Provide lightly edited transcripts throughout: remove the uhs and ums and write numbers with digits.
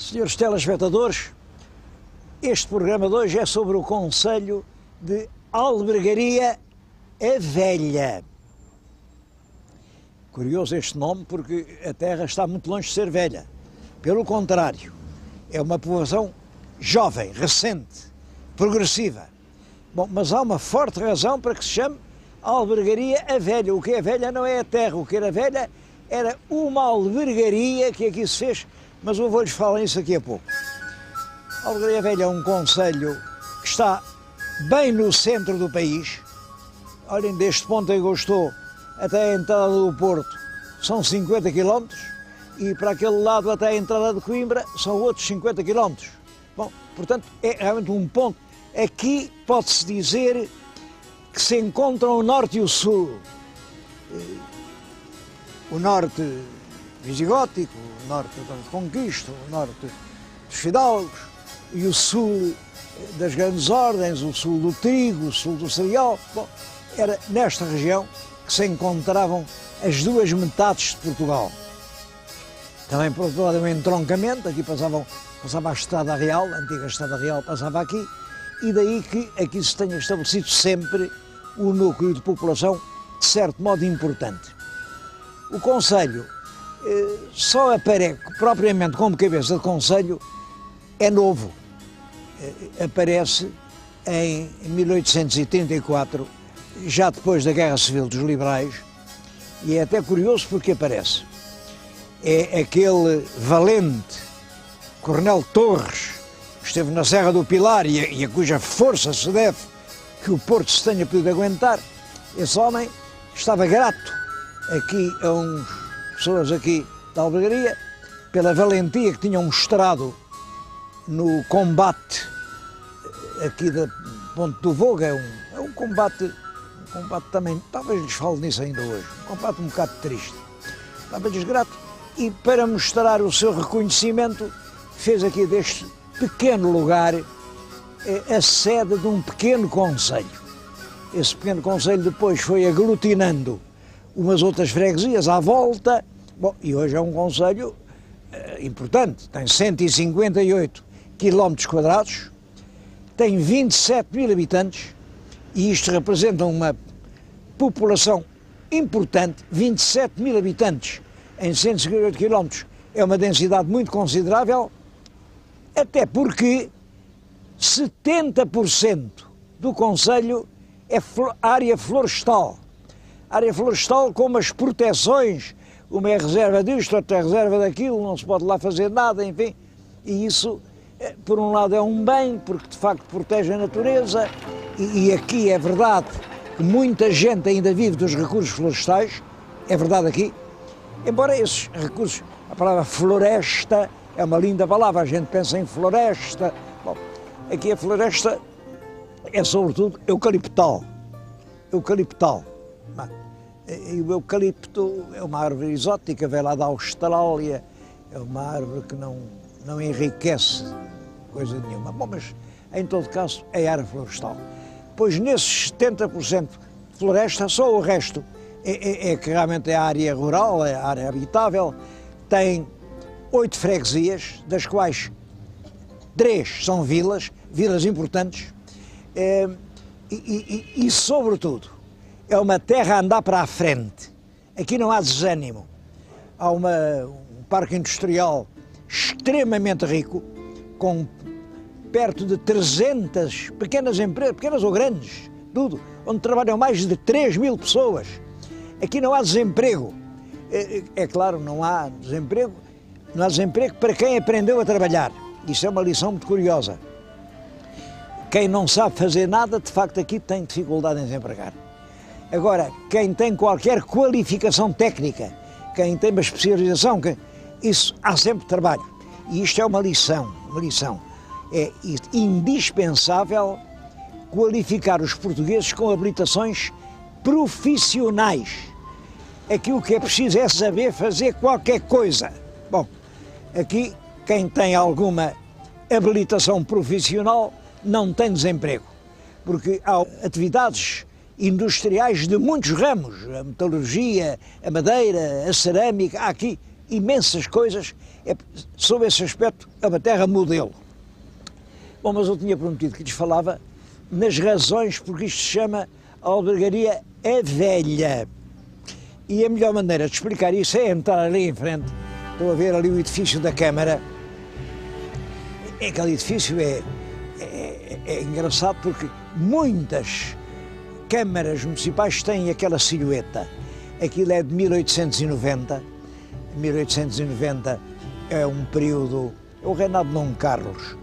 Senhores telespectadores, este programa de hoje é sobre o concelho de Albergaria a Velha. Curioso este nome porque a terra está muito longe de ser velha. Pelo contrário, é uma povoação jovem, recente, progressiva. Bom, mas há uma forte razão para que se chame Albergaria a Velha. O que é velha não é a terra, o que era velha era uma albergaria que aqui se fez, mas eu vou-lhes falar isso daqui a pouco. A Albergaria Velha é um concelho que está bem no centro do país. Olhem, deste ponto em que eu estou até a entrada do Porto são 50 km e para aquele lado até a entrada de Coimbra são outros 50 km. Bom, portanto, é realmente um ponto. Aqui pode-se dizer que se encontram o norte e o sul. O norte visigótico, o norte da Conquista, o norte dos fidalgos e o sul das grandes ordens, o sul do trigo, o sul do cereal. Bom, era nesta região que se encontravam as duas metades de Portugal. Também por outro lado um entroncamento, aqui passava a Estrada Real, a antiga Estrada Real passava aqui, e daí que aqui se tenha estabelecido sempre o núcleo de população de certo modo importante. O concelho só aparece propriamente como cabeça de concelho, é novo, aparece em 1834, já depois da Guerra Civil dos Liberais, e é até curioso porque aparece. É aquele valente Coronel Torres, que esteve na Serra do Pilar e a cuja força se deve que o Porto se tenha podido aguentar. Esse homem estava grato aqui a uns pessoas aqui da Albergaria pela valentia que tinham mostrado no combate aqui da Ponte do Voga. É um combate também, talvez lhes fale nisso ainda hoje, um combate um bocado triste. Estava-lhes grato e para mostrar o seu reconhecimento fez aqui deste pequeno lugar a sede de um pequeno concelho. Esse pequeno concelho depois foi aglutinando umas outras freguesias à volta. Bom, e hoje é um concelho importante, tem 158 km², tem 27 mil habitantes e isto representa uma população importante. 27 mil habitantes em 158 km é uma densidade muito considerável, até porque 70% do concelho é área florestal. Área florestal com umas proteções, uma é reserva disto, outra é reserva daquilo, não se pode lá fazer nada, enfim. E isso, por um lado, é um bem, porque de facto protege a natureza, e aqui é verdade que muita gente ainda vive dos recursos florestais, é verdade aqui, embora esses recursos, a palavra floresta é uma linda palavra, a gente pensa em floresta. Bom, aqui a floresta é sobretudo eucaliptal. E o eucalipto é uma árvore exótica, vem lá da Austrália, é uma árvore que não enriquece coisa nenhuma. Bom, mas em todo caso é área florestal. Pois nesses 70% de floresta, só o resto é que realmente é área rural, é área habitável. Tem 8 freguesias, das quais 3 são vilas importantes, e sobretudo é uma terra a andar para a frente. Aqui não há desânimo. Há um parque industrial extremamente rico, com perto de 300 pequenas empresas, pequenas ou grandes, tudo, onde trabalham mais de 3 mil pessoas. Aqui não há desemprego. É claro, não há desemprego para quem aprendeu a trabalhar. Isso é uma lição muito curiosa. Quem não sabe fazer nada, de facto, aqui tem dificuldade em desempregar. Agora, quem tem qualquer qualificação técnica, quem tem uma especialização, isso há sempre trabalho. E isto é uma lição. É indispensável qualificar os portugueses com habilitações profissionais. Aqui o que é preciso é saber fazer qualquer coisa. Bom, aqui quem tem alguma habilitação profissional não tem desemprego, porque há atividades industriais de muitos ramos, a metalurgia, a madeira, a cerâmica, há aqui imensas coisas sob esse aspecto, é uma terra modelo. Bom, mas eu tinha prometido que lhes falava nas razões porque isto se chama Albergaria a Velha. E a melhor maneira de explicar isso é entrar ali em frente. Estou a ver ali o edifício da Câmara. Aquele edifício é engraçado porque muitas câmaras municipais têm aquela silhueta. Aquilo é de 1890. 1890 é um período, é o reinado de Dom Carlos.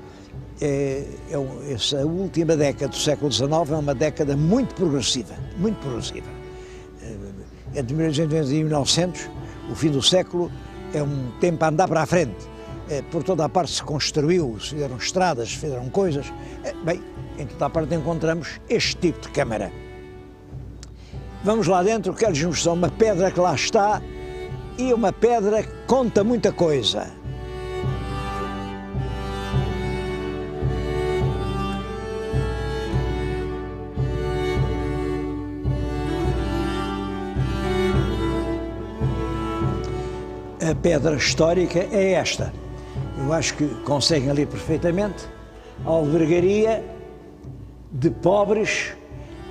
Essa última década do século XIX é uma década muito progressiva, muito progressiva. Entre 1890 e 1900, o fim do século, é um tempo a andar para a frente. Por toda a parte se construiu, se fizeram estradas, se fizeram coisas. Bem, em toda a parte encontramos este tipo de câmara. Vamos lá dentro, quero-lhes mostrar uma pedra que lá está e uma pedra que conta muita coisa. A pedra histórica é esta. Eu acho que conseguem ler perfeitamente. Albergaria de pobres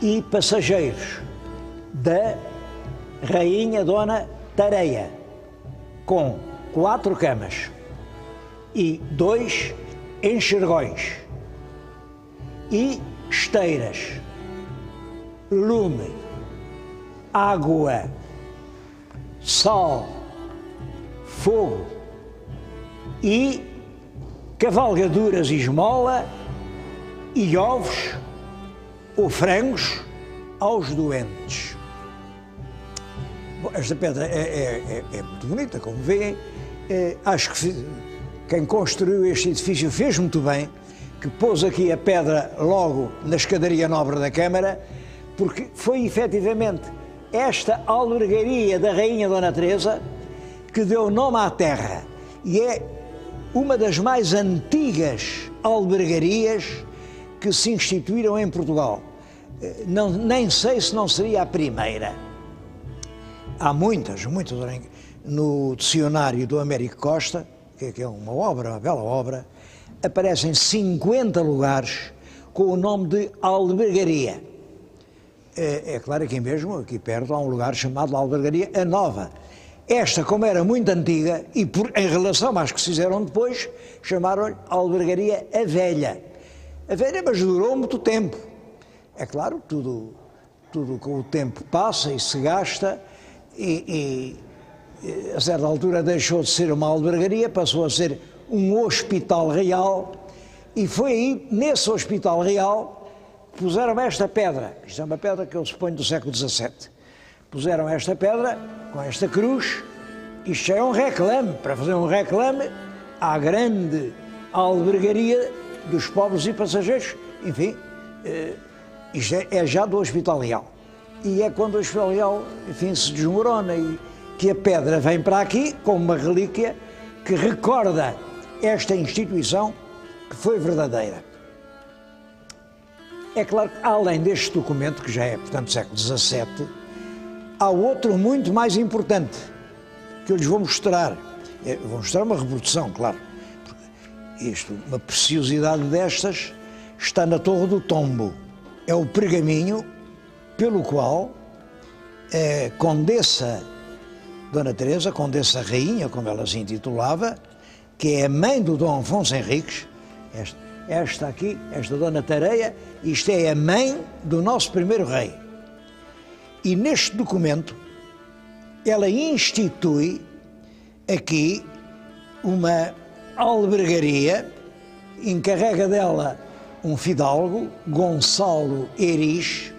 e passageiros da Rainha Dona Tareia, com 4 camas e 2 enxergões e esteiras, lume, água, sal, fogo e cavalgaduras e esmola e ovos ou frangos aos doentes. Bom, esta pedra é muito bonita, como veem. Acho que quem construiu este edifício fez muito bem, que pôs aqui a pedra logo na escadaria nobre da Câmara, porque foi efetivamente esta albergaria da Rainha Dona Teresa que deu nome à terra e é uma das mais antigas albergarias que se instituíram em Portugal. Nem sei se não seria a primeira. Há muitas. No dicionário do Américo Costa, que é uma bela obra, aparecem 50 lugares com o nome de albergaria. É claro que aqui perto, há um lugar chamado Albergaria a Nova. Esta, como era muito antiga, e em relação às que se fizeram depois, chamaram-lhe Albergaria a Velha. A Velha, mas durou muito tempo. É claro, tudo com o tempo passa e se gasta, e a certa altura deixou de ser uma albergaria, passou a ser um hospital real, e foi aí, nesse hospital real, que puseram esta pedra. Isto é uma pedra que eu suponho do século XVII. Puseram esta pedra com esta cruz. Isto já é um reclame, para fazer um reclame à grande albergaria dos pobres e passageiros. Enfim, isto é já do Hospital Real. E é quando o Hospital Real, enfim, se desmorona e que a pedra vem para aqui como uma relíquia que recorda esta instituição que foi verdadeira. É claro que, além deste documento, que já é, portanto, do século XVII, há outro muito mais importante, que eu lhes vou mostrar. Vou mostrar uma reprodução, claro. Uma preciosidade destas está na Torre do Tombo. É o pergaminho pelo qual a Condessa Dona Teresa, Condessa Rainha, como ela se intitulava, que é a mãe do Dom Afonso Henriques, esta aqui, esta Dona Tareia, isto é a mãe do nosso primeiro rei. E neste documento, ela institui aqui uma albergaria, encarrega dela um fidalgo, Gonçalo Eris,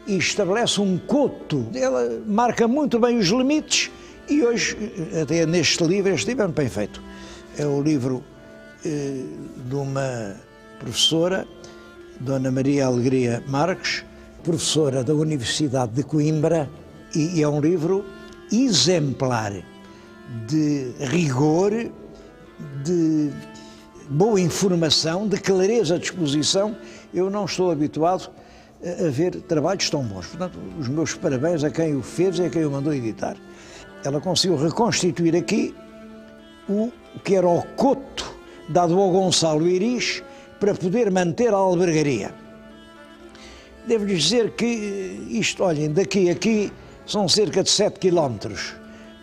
e estabelece um coto. Ela marca muito bem os limites e hoje, até neste livro, este livro é muito bem feito. É o livro de uma professora, Dona Maria Alegria Marques, professora da Universidade de Coimbra, e é um livro exemplar de rigor, de boa informação, de clareza de exposição. Eu não estou habituado a ver trabalhos tão bons. Portanto, os meus parabéns a quem o fez e a quem o mandou editar. Ela conseguiu reconstituir aqui o que era o coto dado ao Gonçalo Iris para poder manter a albergaria. Devo-lhes dizer que isto, olhem, daqui a aqui são cerca de 7 km.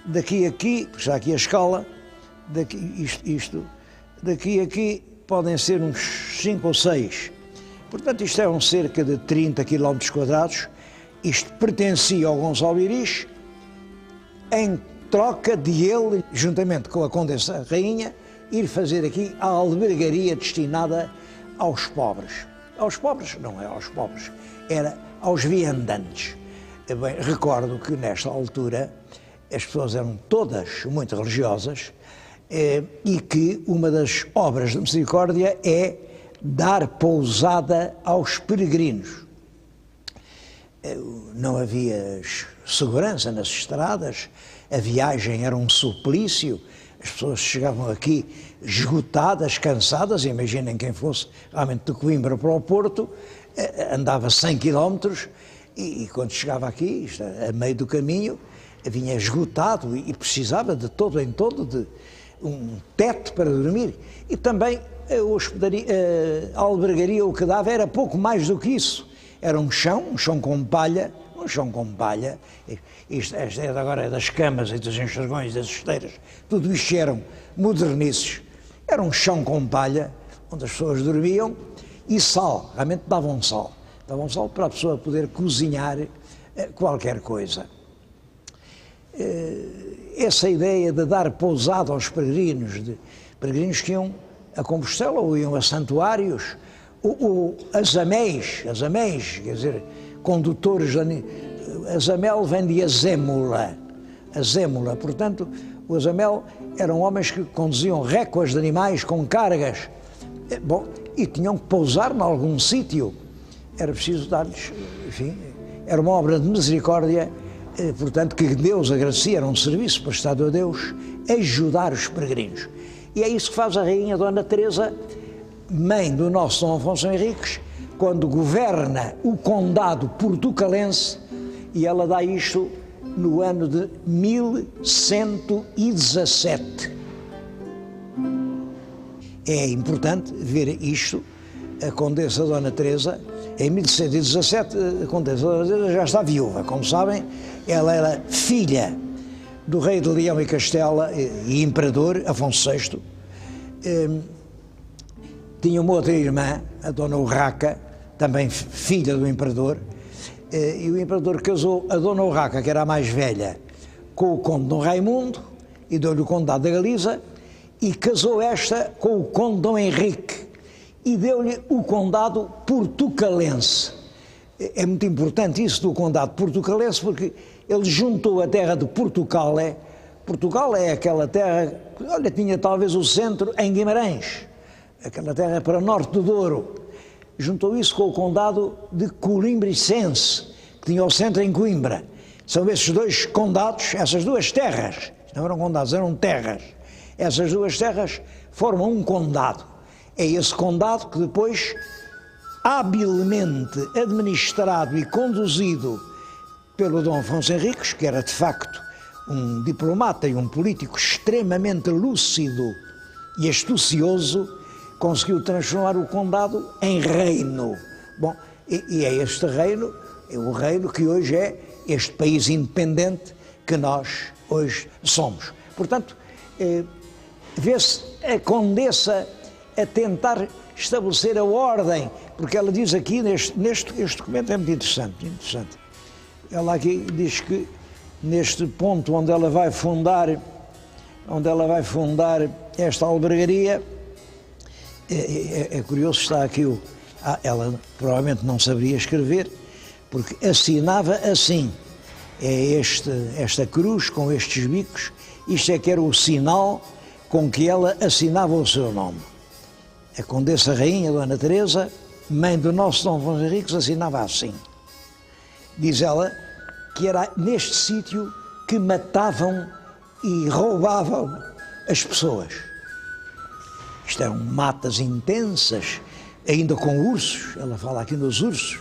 Daqui a aqui, está aqui a escala, daqui a aqui podem ser uns 5 ou 6. Portanto, isto é cerca de 30 km quadrados. Isto pertencia ao Gonçalo Iris, em troca de ele, juntamente com a Condessa Rainha, ir fazer aqui a albergaria destinada aos pobres. Aos pobres? Não é aos pobres, era aos viandantes. Bem, recordo que nesta altura as pessoas eram todas muito religiosas e que uma das obras de misericórdia é dar pousada aos peregrinos. Não havia segurança nas estradas, a viagem era um suplício, as pessoas chegavam aqui esgotadas, cansadas. Imaginem quem fosse realmente de Coimbra para o Porto, andava 100 km e quando chegava aqui, a meio do caminho, vinha esgotado e precisava de todo em todo de um teto para dormir. E também a albergaria o que dava era pouco mais do que isso. Era um chão com palha, esta agora é das camas e dos enxergões, das esteiras, tudo isto eram modernices. Era um chão com palha, onde as pessoas dormiam, e sal, realmente davam sal para a pessoa poder cozinhar qualquer coisa. Essa ideia de dar pousada aos peregrinos que iam a Compostela ou iam a santuários, as améis, quer dizer, condutores, azamel vem de azémula, portanto, o azamel eram homens que conduziam récuas de animais com cargas, e tinham que pousar em algum sítio, era preciso dar-lhes, enfim, era uma obra de misericórdia, portanto, que Deus agradecia, era um serviço prestado a Deus, ajudar os peregrinos. E é isso que faz a Rainha Dona Teresa, mãe do nosso Dom Afonso Henriques, quando governa o condado portucalense, e ela dá isto no ano de 1117. É importante ver isto, a Condessa Dona Teresa, em 1117, a Condessa Dona Teresa já está viúva, como sabem, ela era filha do rei de Leão e Castela e imperador Afonso VI, tinha uma outra irmã, a Dona Urraca, também filha do imperador, e o imperador casou a Dona Urraca, que era a mais velha, com o conde Dom Raimundo, e deu-lhe o condado da Galiza, e casou esta com o conde Dom Henrique, e deu-lhe o condado portucalense. É muito importante isso do condado portucalense, porque ele juntou a terra de Portugal. Portugal é aquela terra, olha, tinha talvez o centro em Guimarães, aquela terra para norte do Douro. Juntou isso com o condado de Colimbricense, que tinha o centro em Coimbra. São esses dois condados, essas duas terras, não eram condados, eram terras. Essas duas terras formam um condado. É esse condado que depois, habilmente administrado e conduzido pelo Dom Afonso Henriques, que era de facto um diplomata e um político extremamente lúcido e astucioso, conseguiu transformar o condado em reino. Bom, e é este reino, é o reino que hoje é este país independente que nós hoje somos. Portanto, vê-se a Condessa a tentar estabelecer a ordem, porque ela diz aqui, este documento é muito interessante. Ela aqui diz que neste ponto onde ela vai fundar esta albergaria, é curioso, está aqui ela provavelmente não saberia escrever, porque assinava assim, esta cruz com estes bicos, isto é que era o sinal com que ela assinava o seu nome. A Condessa Rainha Dona Teresa, mãe do nosso Dom Afonso Henriques, assinava assim. Diz ela que era neste sítio que matavam e roubavam as pessoas. Isto eram matas intensas, ainda com ursos, ela fala aqui nos ursos.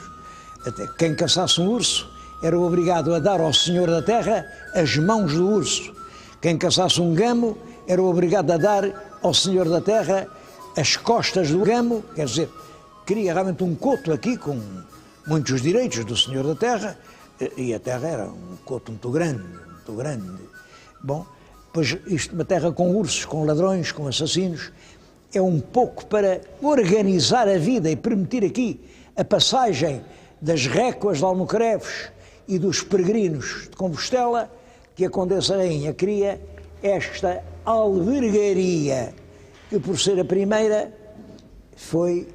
Até quem caçasse um urso era obrigado a dar ao senhor da terra as mãos do urso. Quem caçasse um gamo era obrigado a dar ao senhor da terra as costas do gamo, quer dizer, queria realmente um coto aqui com muitos direitos do senhor da terra, e a terra era um coto muito grande, muito grande. Bom, pois isto, uma terra com ursos, com ladrões, com assassinos, é um pouco para organizar a vida e permitir aqui a passagem das récuas de Almocreves e dos peregrinos de Compostela, que a Condessa Rainha cria esta albergaria, que por ser a primeira foi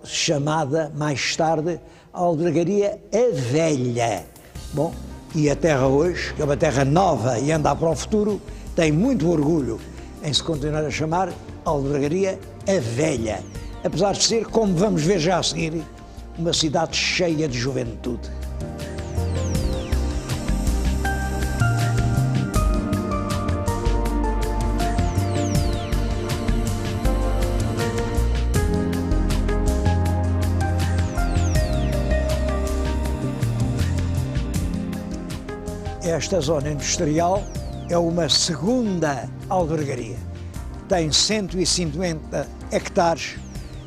chamada mais tarde Albergaria a Velha. Bom, e a terra hoje, que é uma terra nova e anda para o futuro, tem muito orgulho em se continuar a chamar Albergaria a Velha, apesar de ser, como vamos ver já a seguir, uma cidade cheia de juventude. Esta zona industrial é uma segunda albergaria. Tem 150 hectares,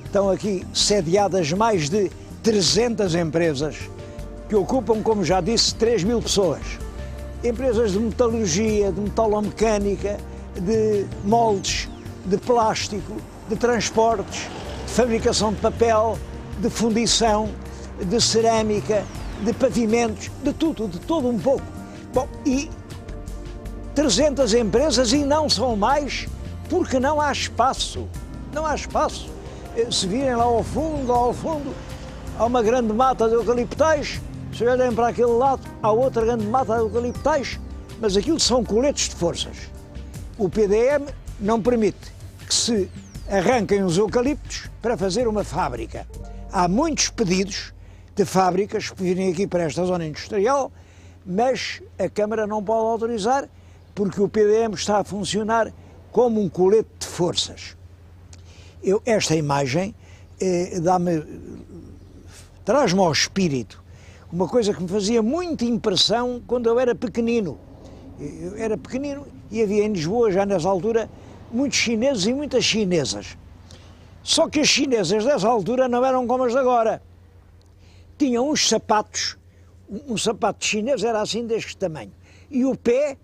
estão aqui sediadas mais de 300 empresas que ocupam, como já disse, 3.000 pessoas. Empresas de metalurgia, de metalomecânica, de moldes, de plástico, de transportes, de fabricação de papel, de fundição, de cerâmica, de pavimentos, de tudo, de todo um pouco. Bom, e 300 empresas e não são mais, porque não há espaço. Não há espaço. Se virem lá ao fundo, há uma grande mata de eucaliptais. Se olharem para aquele lado, há outra grande mata de eucaliptais, mas aquilo são coletes de forças. O PDM não permite que se arranquem os eucaliptos para fazer uma fábrica. Há muitos pedidos de fábricas que virem aqui para esta zona industrial, mas a Câmara não pode autorizar porque o PDM está a funcionar como um colete de forças. Esta imagem traz-me ao espírito uma coisa que me fazia muita impressão quando eu era pequenino. Eu era pequenino e havia em Lisboa, já nessa altura, muitos chineses e muitas chinesas. Só que as chinesas dessa altura não eram como as de agora. Tinham uns sapatos, um sapato chinês era assim deste tamanho, e o pé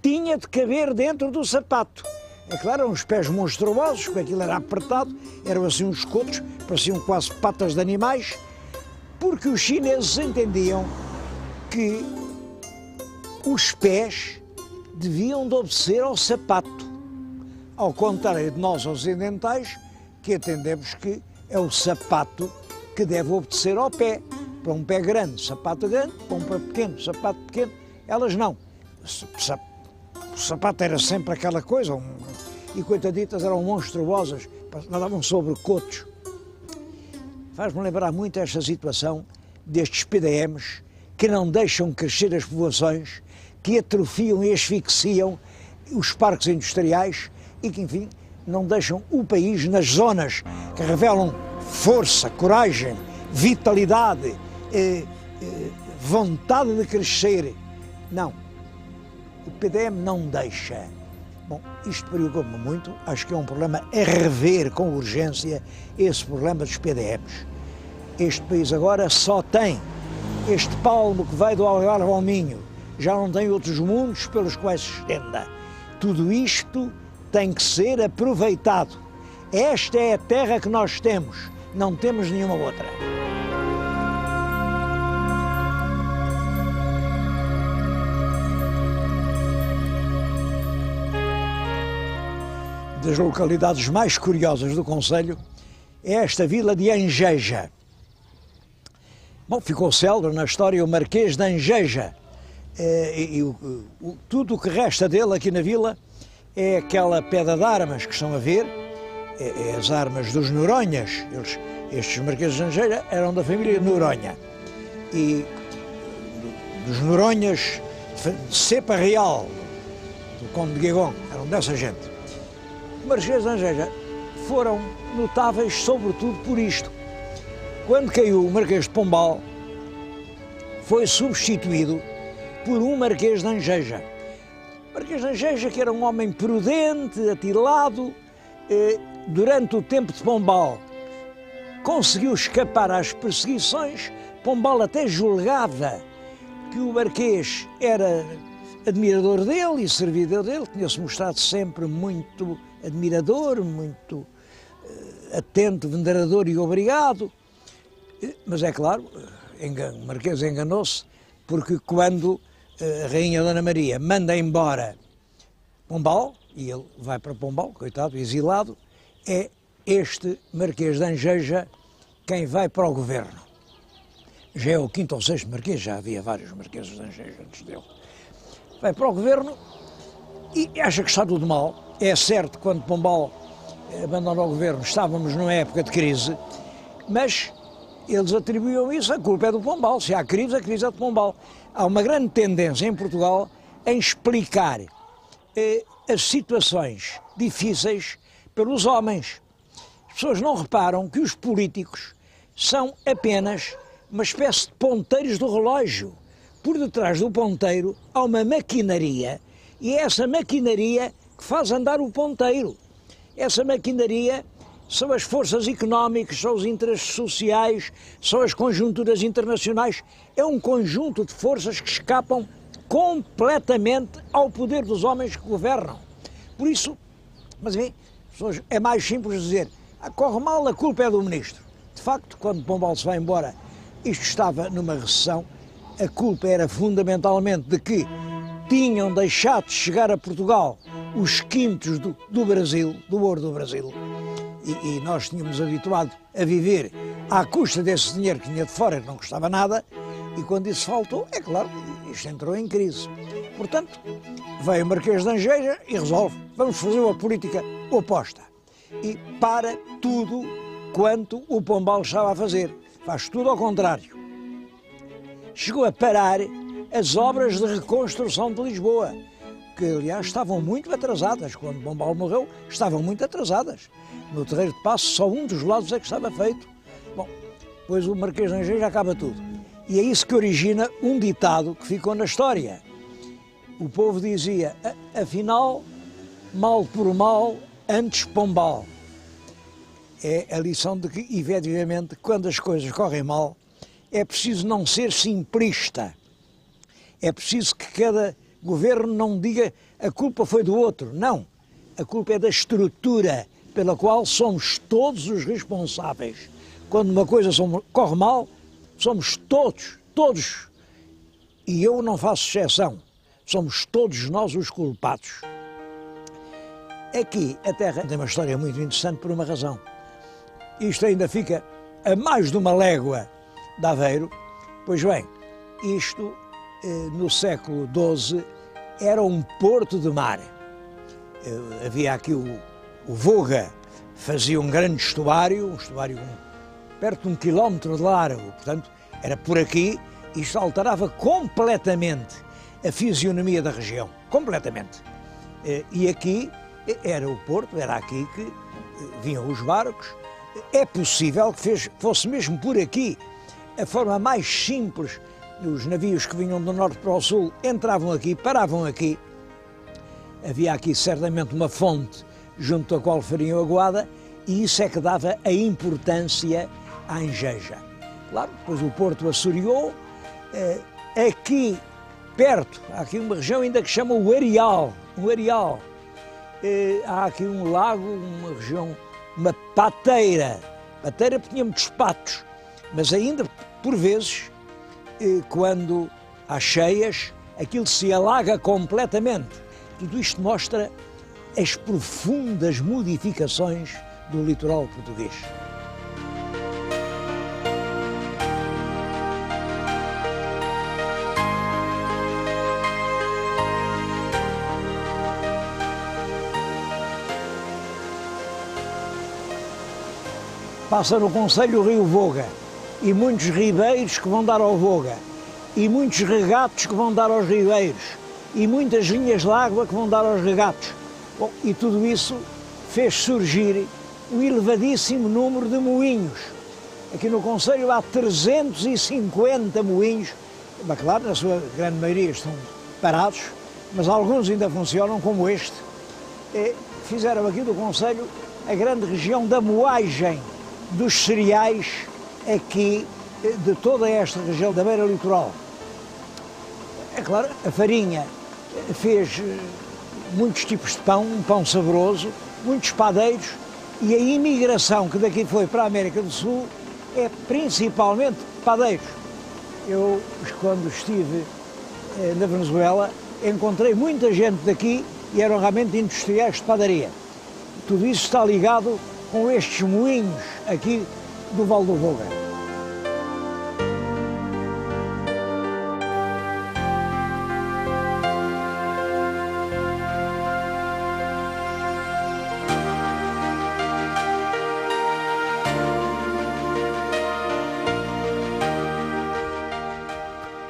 tinha de caber dentro do sapato. É claro, eram uns pés monstruosos, porque aquilo era apertado, eram assim uns cotos, pareciam quase patas de animais, porque os chineses entendiam que os pés deviam de obedecer ao sapato, ao contrário de nós ocidentais, que entendemos que é o sapato que deve obedecer ao pé. Para um pé grande, sapato grande, para um pé pequeno, sapato pequeno. Elas não. O sapato era sempre aquela coisa, e coitaditas eram monstruosas, andavam sobre cotos. Faz-me lembrar muito esta situação destes PDMs que não deixam crescer as povoações, que atrofiam e asfixiam os parques industriais e que, enfim, não deixam o país nas zonas que revelam força, coragem, vitalidade, vontade de crescer. Não, o PDM não deixa. Bom, isto preocupa-me muito, acho que é um problema a rever com urgência, esse problema dos PDMs. Este país agora só tem este palmo que vai do Algarve ao Minho, já não tem outros mundos pelos quais se estenda. Tudo isto tem que ser aproveitado. Esta é a terra que nós temos, não temos nenhuma outra. Das localidades mais curiosas do concelho é esta vila de Angeja. Bom, ficou célebre na história o Marquês de Angeja. Tudo o que resta dele aqui na vila é aquela pedra de armas que estão a ver, é as armas dos Noronhas. Estes Marqueses de Angeja eram da família Noronha. E dos Noronhas, de cepa real, do Conde de Guigon, eram dessa gente. Os Marqueses de Angeja foram notáveis sobretudo por isto. Quando caiu o Marquês de Pombal, foi substituído por um Marquês de Angeja. O Marquês Marquês de Angeja, que era um homem prudente, atilado, durante o tempo de Pombal, conseguiu escapar às perseguições. Pombal até julgava que o Marquês era admirador dele e servidor dele, tinha-se mostrado sempre muito admirador, muito atento, venerador e obrigado. Mas é claro, o Marquês enganou-se, porque quando a Rainha Dona Maria manda embora Pombal, e ele vai para Pombal, coitado, exilado, é este Marquês de Angeja quem vai para o governo. Já é o quinto ou sexto Marquês, já havia vários Marqueses de Angeja antes dele. Vai para o governo e acha que está tudo mal. É certo que quando Pombal abandona o governo estávamos numa época de crise, mas eles atribuíam isso, a culpa é do Pombal. Se há crise, a crise é do Pombal. Há uma grande tendência em Portugal em explicar as situações difíceis pelos homens. As pessoas não reparam que os políticos são apenas uma espécie de ponteiros do relógio. Por detrás do ponteiro há uma maquinaria e é essa maquinaria que faz andar o ponteiro. Essa maquinaria são as forças económicas, são os interesses sociais, são as conjunturas internacionais. É um conjunto de forças que escapam completamente ao poder dos homens que governam. Por isso, mas enfim, é mais simples dizer, corre mal, a culpa é do ministro. De facto, quando Pombal se vai embora, isto estava numa recessão, a culpa era fundamentalmente de que tinham deixado de chegar a Portugal os quintos do Brasil, do ouro do Brasil, e nós tínhamos habituado a viver à custa desse dinheiro que vinha de fora, que não custava nada, e quando isso faltou, é claro, isto entrou em crise. Portanto, veio o Marquês de Angeja e resolve, vamos fazer uma política oposta. E para tudo quanto o Pombal estava a fazer, faz tudo ao contrário. Chegou a parar as obras de reconstrução de Lisboa, que aliás estavam muito atrasadas, quando Pombal morreu, estavam muito atrasadas. No Terreiro de Paço só um dos lados é que estava feito. Bom, pois o Marquês de Angeja acaba tudo. E é isso que origina um ditado que ficou na história. O povo dizia, afinal, mal por mal, antes Pombal. É a lição de que, efetivamente, quando as coisas correm mal, é preciso não ser simplista. É preciso que cada governo não diga a culpa foi do outro. Não. A culpa é da estrutura pela qual somos todos os responsáveis. Quando uma coisa corre mal, somos todos, e eu não faço exceção, somos todos nós os culpados. Aqui a Terra tem uma história muito interessante por uma razão. Isto ainda fica a mais de uma légua de Aveiro. Pois bem, isto no século XII era um porto de mar. Havia aqui o Voga, fazia um grande estuário, perto de 1 quilómetro de largo, portanto era por aqui. Isto alterava completamente a fisionomia da região, completamente. E aqui era o porto, era aqui que vinham os barcos. É possível que fosse mesmo por aqui a forma mais simples. Os navios que vinham do norte para o sul entravam aqui, paravam aqui. Havia aqui certamente uma fonte junto à qual fariam aguada, e isso é que dava a importância à Angeja. Claro, depois o porto assoreou. Aqui perto, há aqui uma região ainda que chama o Areal, há aqui um lago, uma região, uma pateira porque tinha muitos patos, mas ainda por vezes, quando há cheias, aquilo se alaga completamente. Tudo isto mostra as profundas modificações do litoral português. Passa no concelho o rio Voga, e muitos ribeiros que vão dar ao Voga, e muitos regatos que vão dar aos ribeiros, e muitas linhas de água que vão dar aos regatos. Bom, e tudo isso fez surgir um elevadíssimo número de moinhos. Aqui no concelho há 350 moinhos, mas claro, na sua grande maioria estão parados, mas alguns ainda funcionam, como este. Fizeram aqui do concelho a grande região da moagem dos cereais aqui de toda esta região da beira litoral. É claro, a farinha fez muitos tipos de pão, um pão saboroso, muitos padeiros, e a imigração que daqui foi para a América do Sul é principalmente padeiros. Eu, quando estive na Venezuela, encontrei muita gente daqui e eram realmente industriais de padaria. Tudo isso está ligado com estes moinhos aqui do Vale do Voga.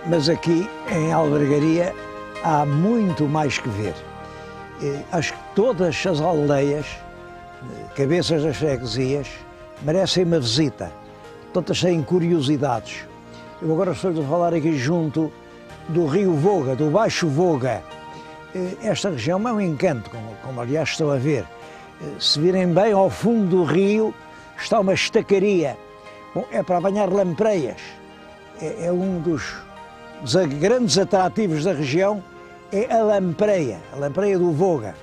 Mas aqui em Albergaria há muito mais que ver. Acho que todas as aldeias, cabeças das freguesias, merecem uma visita. Todas têm curiosidades. Eu agora estou a falar aqui junto do Rio Voga, do Baixo Voga. Esta região é um encanto, como aliás estão a ver. Se virem bem, ao fundo do rio está uma estacaria. Bom, é para apanhar lampreias. É um dos grandes atrativos da região, é a lampreia do Voga.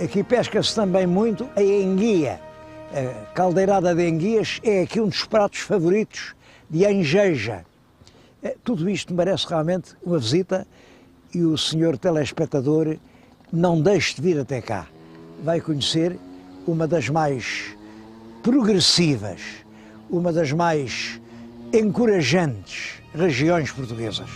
Aqui pesca-se também muito a enguia. A caldeirada de enguias é aqui um dos pratos favoritos de Angeja. Tudo isto merece realmente uma visita e o senhor telespectador não deixe de vir até cá. Vai conhecer uma das mais progressivas, uma das mais encorajantes regiões portuguesas.